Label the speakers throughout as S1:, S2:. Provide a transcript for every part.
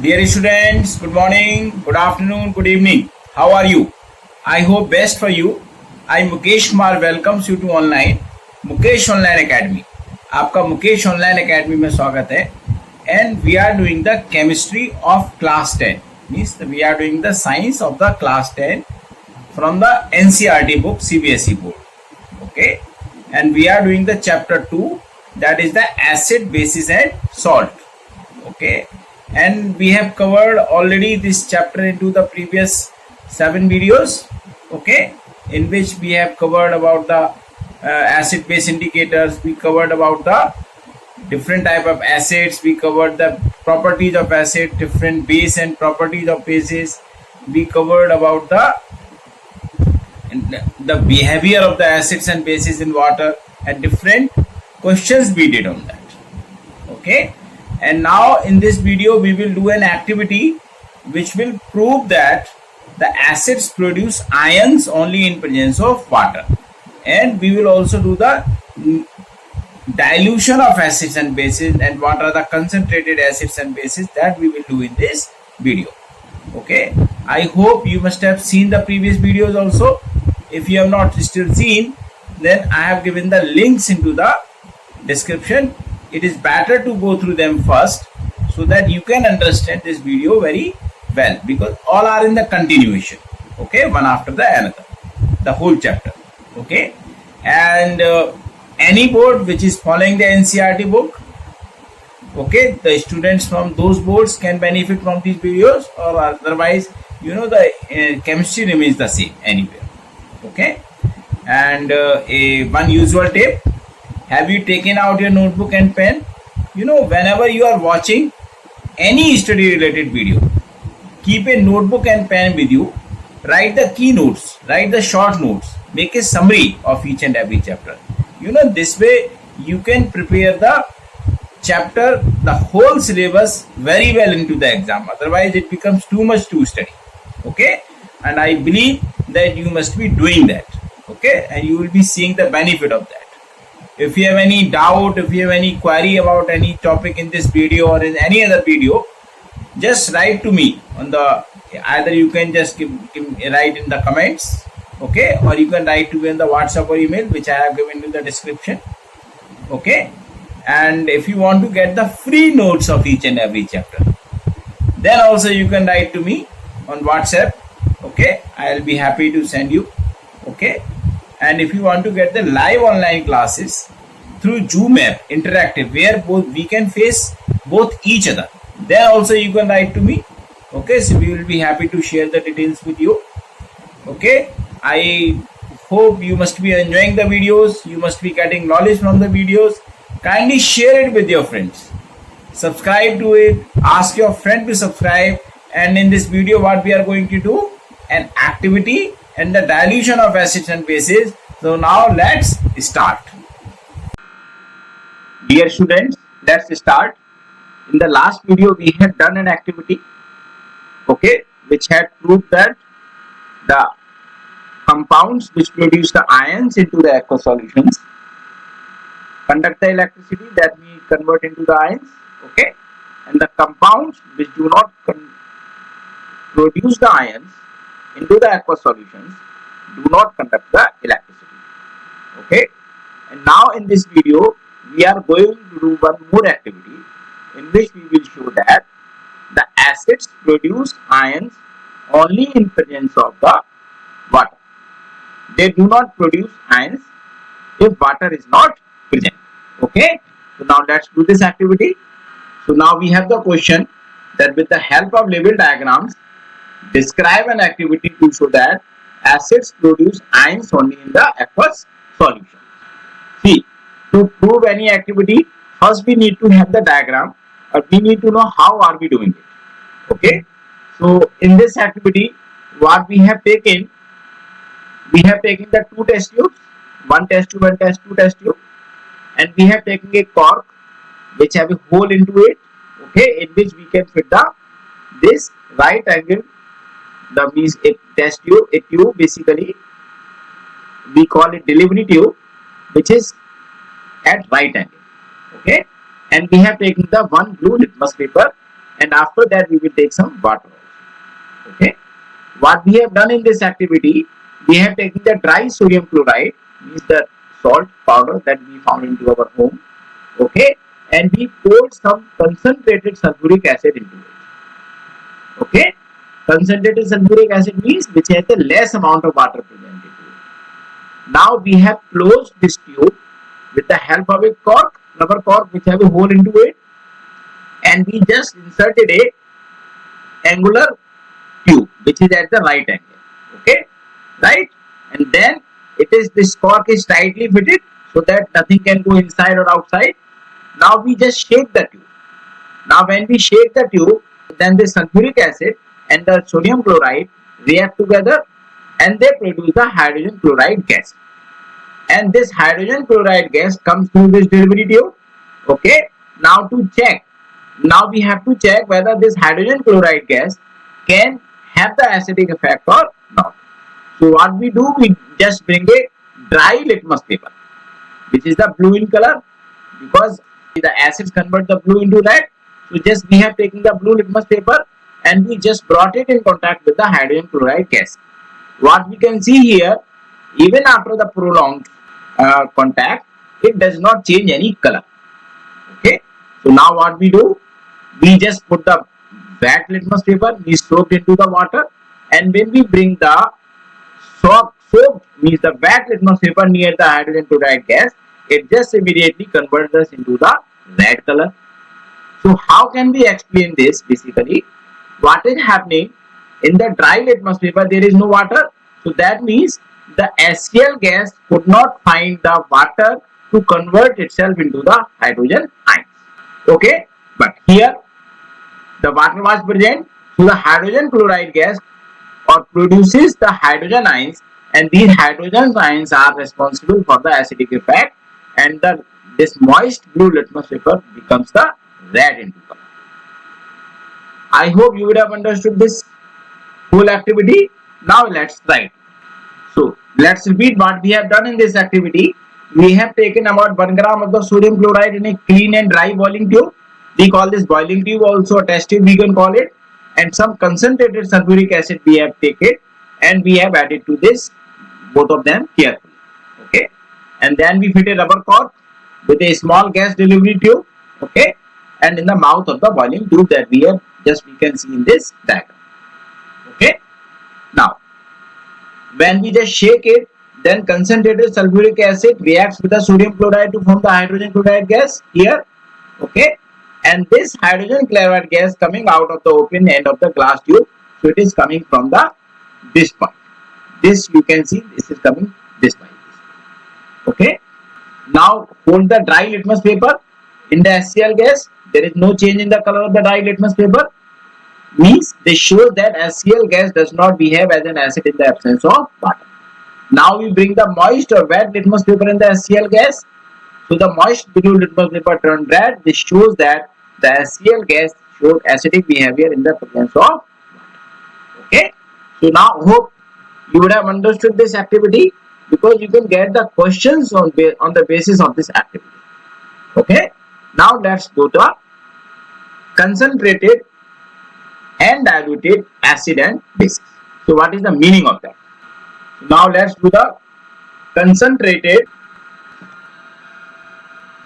S1: Dear students, good morning, good afternoon, good evening. How are you? I hope best for you. I Mukesh Kumar welcomes you to online Mukesh Online Academy. आपका Mukesh online academy में स्वागत है. And we are doing the chemistry of class 10. Means we are doing the science of the class 10 from the NCERT book CBSE board. Okay, and we are doing the chapter 2, that is the acid, bases and salt. Okay, and we have covered already this chapter into the previous 7 videos. Okay, in which we have covered about the acid base indicators, we covered about the different type of acids, we covered the properties of acid, different base and properties of bases, we covered about the behavior of the acids and bases in water, and different questions we did on that. Okay, and now in this video we will do an activity which will prove that the acids produce ions only in presence of water, and we will also do the dilution of acids and bases and what are the concentrated acids and bases that we will do in this video. Okay, I hope you must have seen the previous videos also. If you have not still seen, then I have given the links into the description. It is better to go through them first so that you can understand this video very well, because all are in the continuation. Okay, one after the another, the whole chapter. Okay, and any board which is following the NCERT book, okay, the students from those boards can benefit from these videos, or otherwise the chemistry remains the same anywhere. Okay, and one usual tip: have you taken out your notebook and pen? Whenever you are watching any study related video, keep a notebook and pen with you. Write the keynotes, write the short notes, make a summary of each and every chapter. This way you can prepare the chapter, the whole syllabus very well into the exam. Otherwise it becomes too much to study. Okay, and I believe that you must be doing that. Okay, and you will be seeing the benefit of that. If you have any doubt, if you have any query about any topic in this video or in any other video, just write to me on the, either you can just write in the comments, okay, or you can write to me on the WhatsApp or email which I have given in the description. Okay, and if you want to get the free notes of each and every chapter, then also you can write to me on WhatsApp. Okay, I'll be happy to send you. Okay, and if you want to get the live online classes through Zoom app interactive, where both we can face both each other, then also you can write to me. Okay, so we will be happy to share the details with you. Okay, I hope you must be enjoying the videos, you must be getting knowledge from the videos. Kindly share it with your friends, subscribe to it, ask your friend to subscribe. And in this video what we are going to do, an activity and the dilution of acids and bases. So now let's start. Dear students, let's start. In the last video we had done an activity, okay, which had proved that the compounds which produce the ions into the aqueous solutions conduct the electricity that we convert into the ions. Okay, and the compounds which do not produce the ions into the aqueous solutions do not conduct the electricity. Okay, and now in this video we are going to do one more activity in which we will show that the acids produce ions only in presence of the water. They do not produce ions if water is not present. Okay, so now let's do this activity. So now we have the question that with the help of label diagrams, describe an activity to show that acids produce ions only in the aqueous solution. See, to prove any activity, first we need to have the diagram, or we need to know how are we doing it. Okay, so in this activity what we have taken the two test tubes, one test tube and two test tube, and we have taken a cork which have a hole into it, okay, in which we can fit this right angle, the means a test tube, a tube basically we call it delivery tube, which is at right angle. Okay, and we have taken the one blue litmus paper and after that we will take some water. Okay, what we have done in this activity, we have taken the dry sodium chloride, means the salt powder that we found into our home. Okay, and we poured some concentrated sulfuric acid into it. Okay, concentrated sulfuric acid means which has the less amount of water present into it. Now we have closed this tube with the help of a cork, rubber cork which have a hole into it, and we just inserted a angular tube which is at the right angle. Okay, right, and then this cork is tightly fitted so that nothing can go inside or outside. Now we just shake the tube. Now when we shake the tube, then the sulfuric acid and the sodium chloride react together and they produce the hydrogen chloride gas. And this hydrogen chloride gas comes through this delivery tube. Okay, now to check, now we have to check whether this hydrogen chloride gas can have the acidic effect or not. So what we do, we just bring a dry litmus paper which is the blue in color, because the acids convert the blue into red. So just we have taken the blue litmus paper and we just brought it in contact with the hydrogen chloride gas. What we can see here, even after the prolonged contact, it does not change any color. Okay, so now what we do, we just put the wet litmus paper, we soaked into the water, and when we bring the soaked means the wet litmus paper near the hydrogen chloride gas, it just immediately converts us into the red color. So how can we explain this? Basically, what is happening in the dry litmus paper, there is no water, so that means the HCl gas could not find the water to convert itself into the hydrogen ions. Okay, but here the water was present, so the hydrogen chloride gas or produces the hydrogen ions, and these hydrogen ions are responsible for the acidic effect, and this moist blue litmus paper becomes the red into color. I hope you would have understood this whole activity. Now let's try it. So let's repeat what we have done in this activity. We have taken about 1 gram of the sodium chloride in a clean and dry boiling tube. We call this boiling tube, also a test tube we can call it, and some concentrated sulfuric acid we have taken and we have added to this, both of them carefully. Okay, and then we fit a rubber cork with a small gas delivery tube. Okay, and in the mouth of the boiling tube that we can see in this diagram. Okay, now when we just shake it, then concentrated sulfuric acid reacts with the sodium chloride to form the hydrogen chloride gas here. Okay, and this hydrogen chloride gas coming out of the open end of the glass tube, so it is coming from this point. This you can see, this is coming this point. Okay, now hold the dry litmus paper in the HCl gas. There is no change in the color of the dry litmus paper, means this shows that HCl gas does not behave as an acid in the absence of water. Now we bring the moist or wet litmus paper in the HCl gas. So the moist blue litmus paper turned red. This shows that the HCl gas showed acidic behavior in the presence of water. Okay, so now hope you would have understood this activity, because you can get the questions on the basis of this activity. Okay, now let's go to concentrated and diluted acid and bases. So what is the meaning of that? Now let's do the concentrated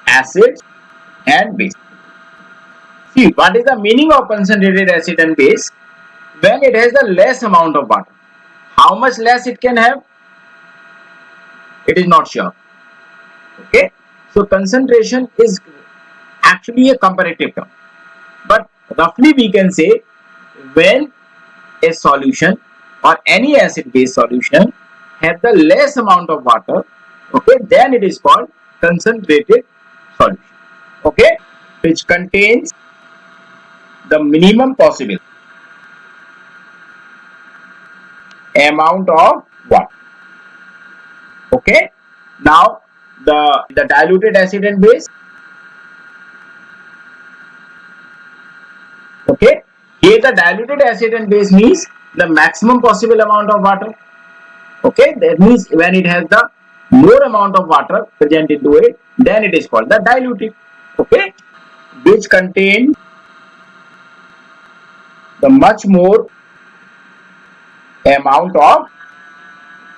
S1: acid and base. See, what is the meaning of concentrated acid and base? When it has the less amount of water. How much less it can have? It is not sure. Okay, so concentration is actually a comparative term, but roughly we can say when a solution or any acid base solution have the less amount of water, okay, then it is called concentrated solution, okay, which contains the minimum possible amount of water. Okay, now the diluted acid and base. Okay, here the diluted acid and base means the maximum possible amount of water. Okay, that means when it has the more amount of water present into it, then it is called the diluted. Okay, which contain the much more amount of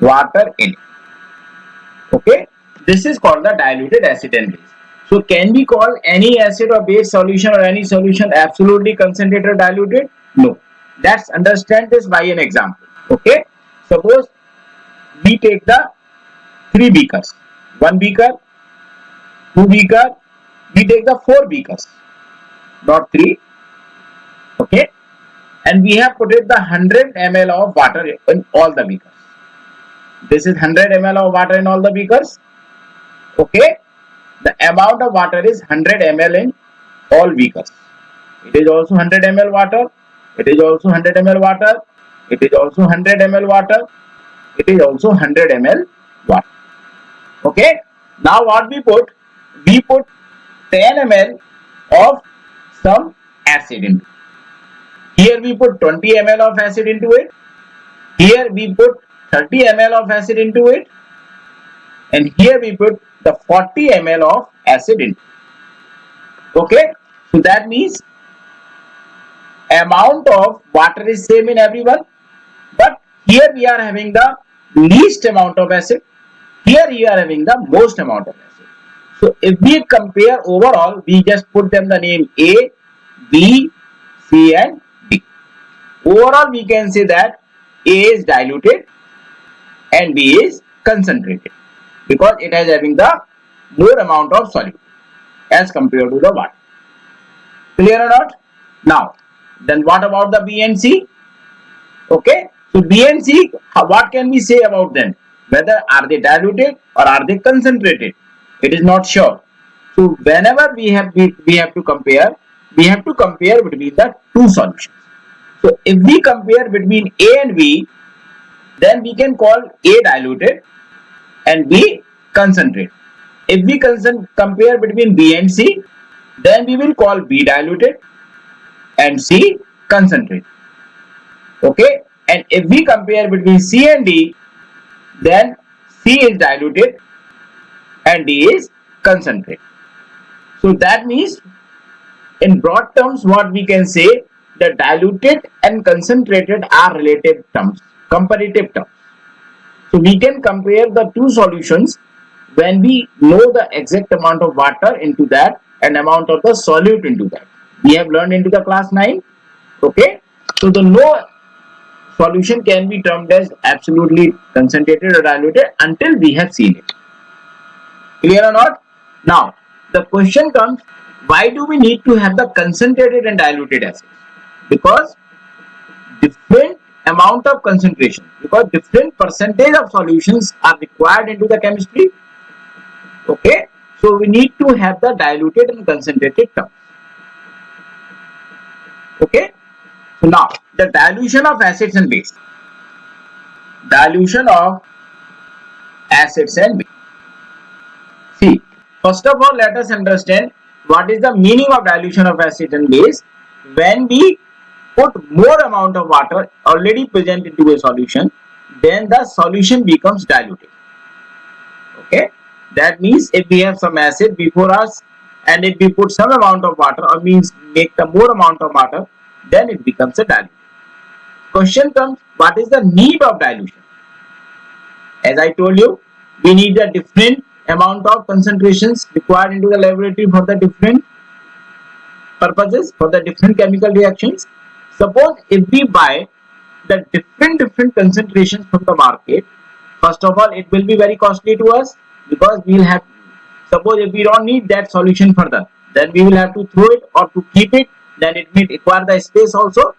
S1: water in it. Okay, this is called the diluted acid and base. So can we call any acid or base solution or any solution absolutely concentrated or diluted? No. Let's understand this by an example. Okay, suppose we take the 3 beakers, 1 beaker, 2 beaker, we take the 4 beakers, not 3. Okay, and we have put it the 100 ml of water in all the beakers. This is 100 ml of water in all the beakers. Okay, the amount of water is 100 ml in all beakers. It is also 100 ml water. It is also 100 ml water. It is also 100 ml water. It is also 100 ml water. Okay, now what we put? We put 10 ml of some acid into it. Here we put 20 ml of acid into it. Here we put 30 ml of acid into it. And here we put the 40 ml of acid into it. Okay, so that means amount of water is same in everyone, but here we are having the least amount of acid. Here you are having the most amount of acid. So if we compare overall, we just put them the name A, B, C and D. Overall we can say that A is diluted and B is concentrated because it is having the more amount of solute as compared to the water. Clear or not? Now, then what about the B and C? Okay, so B and C, what can we say about them? Whether are they diluted or are they concentrated? It is not sure. So whenever we have to compare between the two solutions. So if we compare between A and B, then we can call A diluted and B concentrated. If we compare between B and C, then we will call B diluted and C concentrated. Okay, and if we compare between C and D, then C is diluted and D is concentrated. So that means in broad terms what we can say, the diluted and concentrated are relative terms, comparative terms. So we can compare the two solutions when we know the exact amount of water into that and amount of the solute into that. We have learned into the class 9. Okay, so the no solution can be termed as absolutely concentrated or diluted until we have seen it. Clear or not? Now the question comes, why do we need to have the concentrated and diluted acids? Because different amount of concentration, because different percentage of solutions are required into the chemistry. Okay, so we need to have the diluted and concentrated terms. Okay, so now the dilution of acids and base. Dilution of acids and base. See, first of all, let us understand what is the meaning of dilution of acid and base. When we put more amount of water already present into a solution, then the solution becomes diluted. Okay, that means if we have some acid before us and if we put some amount of water, or means make the more amount of water, then it becomes a dilution. Question comes, what is the need of dilution? As I told you, we need a different amount of concentrations required into the laboratory for the different purposes, for the different chemical reactions. Suppose if we buy the different concentrations from the market, first of all it will be very costly to us, because we will have, suppose if we don't need that solution further, then we will have to throw it, or to keep it, then it may require the space also.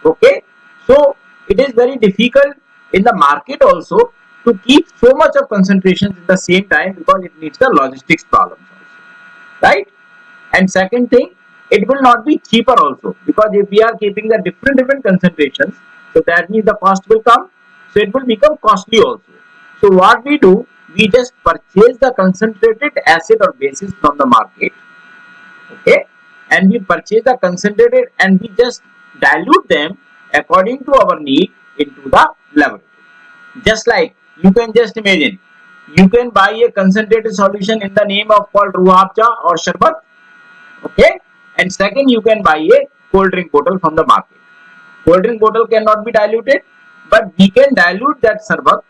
S1: Okay, so it is very difficult in the market also to keep so much of concentrations at the same time, because it needs the logistics problems also, right? And second thing, it will not be cheaper also, because if we are keeping the different concentrations, so that means the cost will come, so it will become costly also. So what we do, we just purchase the concentrated acid or bases from the market. Okay, and we purchase the concentrated and we just dilute them according to our need into the laboratory. Just like, you can just imagine, you can buy a concentrated solution in the name of called ruhabja or sharbat. Okay, and second, you can buy a cold drink bottle from the market. Cold drink bottle cannot be diluted, but we can dilute that sarbat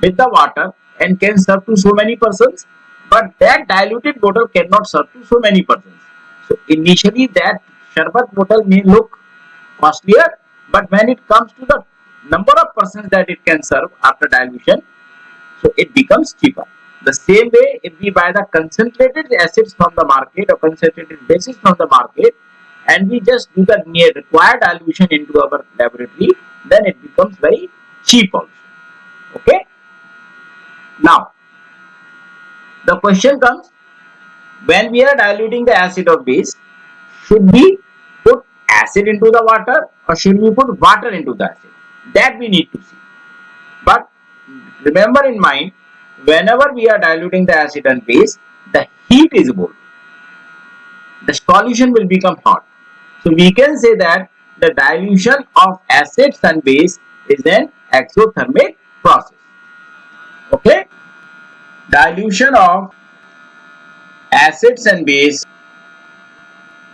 S1: with the water and can serve to so many persons. But that diluted bottle cannot serve to so many persons. So initially that sharbat bottle may look costlier, but when it comes to the number of persons that it can serve after dilution, so it becomes cheaper. The same way, if we buy the concentrated acids from the market or concentrated bases from the market, and we just do the required dilution into our laboratory, then it becomes very cheap also. Okay. Now, the question comes, when we are diluting the acid or base, should we put acid into the water or should we put water into the acid? That we need to see. But remember in mind, whenever we are diluting the acid and base, the heat is involved. The solution will become hot. So we can say that the dilution of acids and base is an exothermic process. Okay? Dilution of acids and base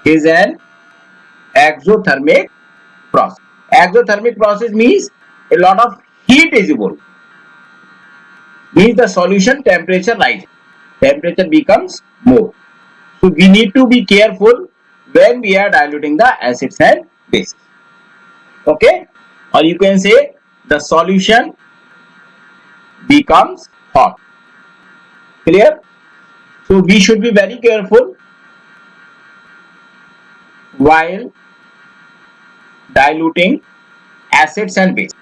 S1: is an exothermic process. Exothermic process means a lot of heat is involved. Means the solution temperature rises. Temperature becomes more. So we need to be careful when we are diluting the acids and bases. Okay? Or you can say the solution becomes hot. Clear? So we should be very careful while diluting acids and bases.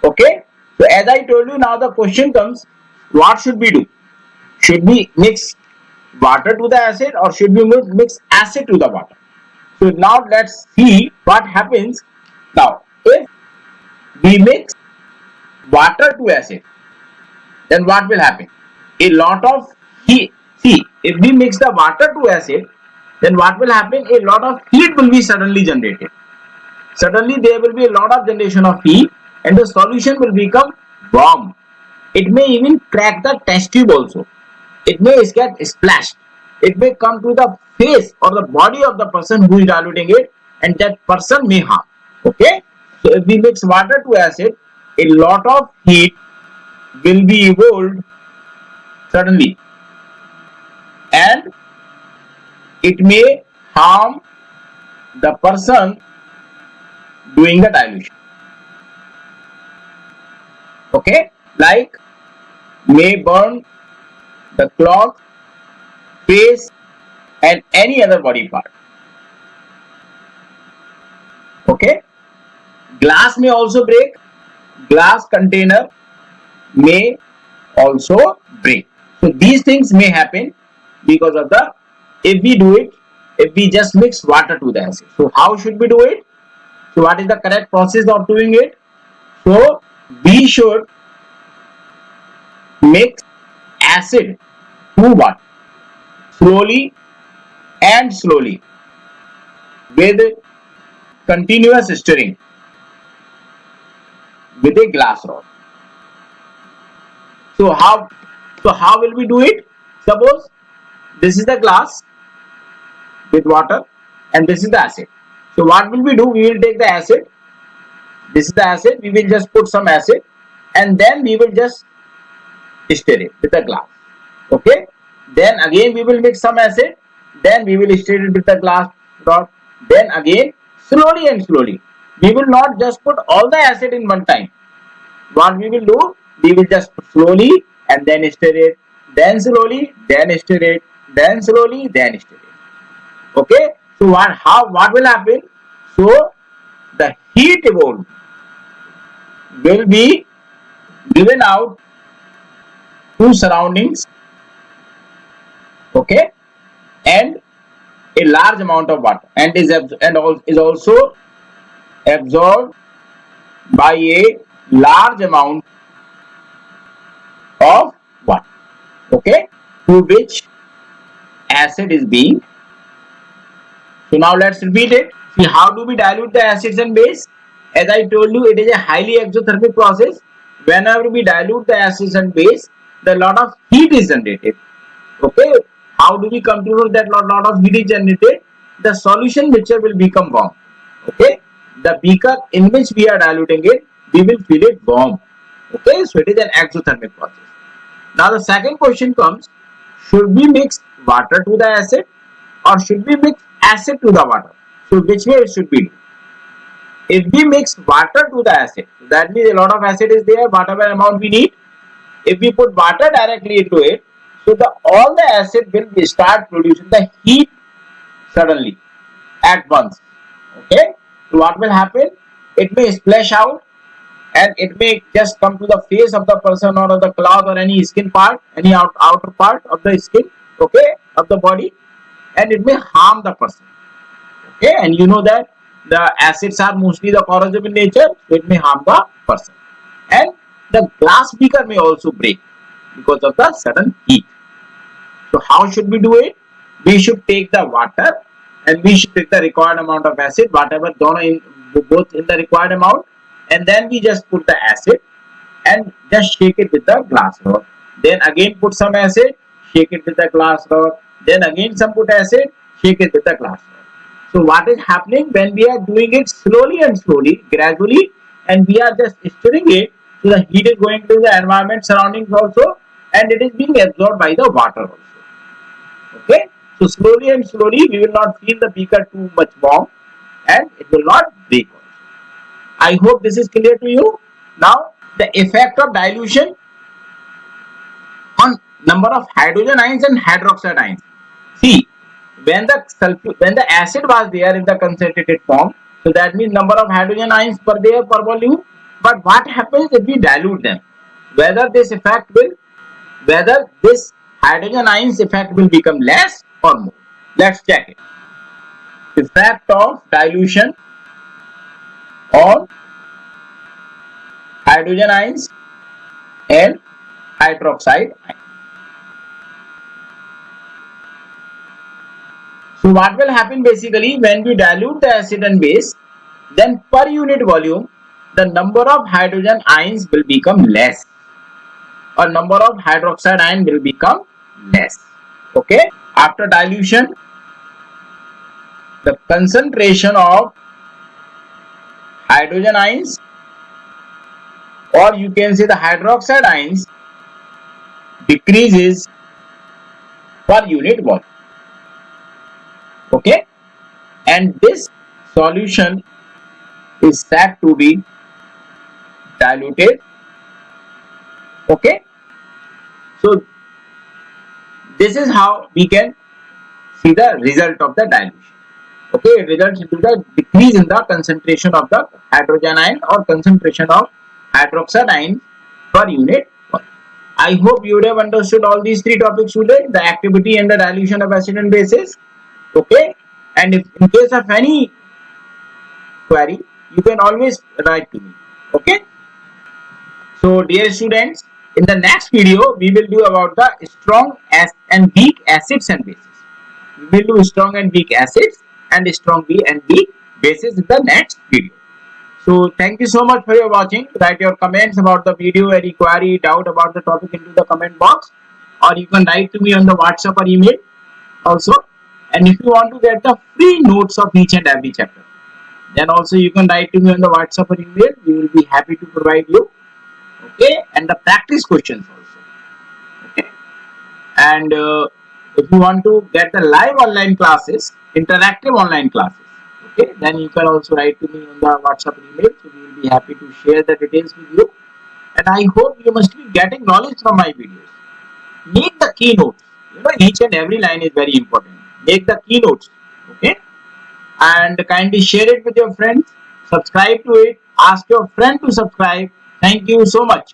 S1: Okay? So as I told you, now the question comes, what should we do? Should we mix water to the acid or should we mix acid to the water? So now let's see what happens. Now if we mix water to acid, then what will happen? A lot of heat. See, if we mix the water to acid, then what will happen? A lot of heat will be suddenly generated. Suddenly there will be a lot of generation of heat and the solution will become warm. It may even crack the test tube also. It may get splashed. It may come to the face or the body of the person who is diluting it and that person may harm. Okay. So if we mix water to acid, a lot of heat will be evolved suddenly and it may harm the person doing the dilution. Okay. Like may burn the cloth, face and any other body part. Okay. Glass may also break. Glass container may also break. So these things may happen because of the, if we do it, if we just mix water to the acid. So how should we do it? So what is the correct process of doing it? So we should mix acid to water slowly and slowly with continuous stirring with a glass rod. So how will we do it? Suppose this is the glass with water and this is the acid. So what will we do? We will take the acid. This is the acid. We will just put some acid and then we will just stir it with the glass. Okay. Then again we will mix some acid. Then we will stir it with the glass rod. Then again slowly and slowly. We will not just put all the acid in one time. What we will do? We will just slowly and then stir it. Then slowly, then stir it. Then slowly, then stir it. Okay. So what will happen? So the heat evolved will be given out to surroundings. Okay. And a large amount of water and is also absorbed by a large amount of water. Okay. To which acid is being. So now let's repeat it. See, how do we dilute the acids and base? As I told you, it is a highly exothermic process. Whenever we dilute the acids and base, the lot of heat is generated. Okay. How do we come to know that lot of heat is generated? The solution mixture will become warm. Okay. the beaker in which we are diluting it, we will feel it warm. Okay, so it is an exothermic process. Now the second question comes, should we mix water to the acid or should we mix acid to the water? So which way it should be? If we mix water to the acid, that means a lot of acid is there, whatever amount we need. If we put water directly into it, so all the acid will start producing the heat suddenly at once. Okay, so what will happen? It may splash out and it may just come to the face of the person or of the cloth or any skin part, any outer part of the skin, okay, of the body, and it may harm the person. Okay, and you know that the acids are mostly the corrosive in nature, so it may harm the person. And the glass beaker may also break because of the sudden heat. So how should we do it? We should take the water and we should take the required amount of acid, whatever both in the required amount, and then we just put the acid and just shake it with the glass rod. Then again put some acid, shake it with the glass rod. Then again some put acid, shake it with the glass rod. So what is happening when we are doing it slowly and slowly, gradually, and we are just stirring it, so the heat is going to the environment surroundings also, and it is being absorbed by the water also. Okay, so slowly and slowly we will not feel the beaker too much warm and it will not break also. I hope this is clear to you. Now the effect of dilution on number of hydrogen ions and hydroxide ions. See, when the acid was there in the concentrated form, so that means number of hydrogen ions per there per volume. But what happens if we dilute them? Whether this hydrogen ions effect will become less or more. Let's check it. Effect of dilution on hydrogen ions and hydroxide ions. So what will happen basically when we dilute the acid and base, then per unit volume the number of hydrogen ions will become less or number of hydroxide ion will become less. Okay, after dilution the concentration of hydrogen ions, or you can say the hydroxide ions, decreases per unit volume. Okay, and this solution is said to be diluted. Okay, so this is how we can see the result of the dilution. Okay, it results into the decrease in the concentration of the hydrogen ion or concentration of hydroxide ion per unit volume. I hope you would have understood all these three topics today: the activity and the dilution of acid and bases. Okay, and if in case of any query, you can always write to me. Okay, so dear students, in the next video we will do about the strong and weak acids and bases. We will do strong and weak acids and strong and weak bases in the next video. So thank you so much for your watching. Write your comments about the video, any query, doubt about the topic into the comment box, or you can write to me on the WhatsApp or email also. And if you want to get the free notes of each and every chapter, then also you can write to me on the WhatsApp or email. We will be happy to provide you. Okay, and the practice questions also. Okay, and if you want to get the live online classes, interactive online classes, okay, then you can also write to me on the WhatsApp or email. So we will be happy to share the details with you. And I hope you must be getting knowledge from my videos. Make the keynotes. You know, each and every line is very important. Make the keynotes. Okay, and kindly share it with your friends. Subscribe to it. Ask your friend to subscribe. Thank you so much.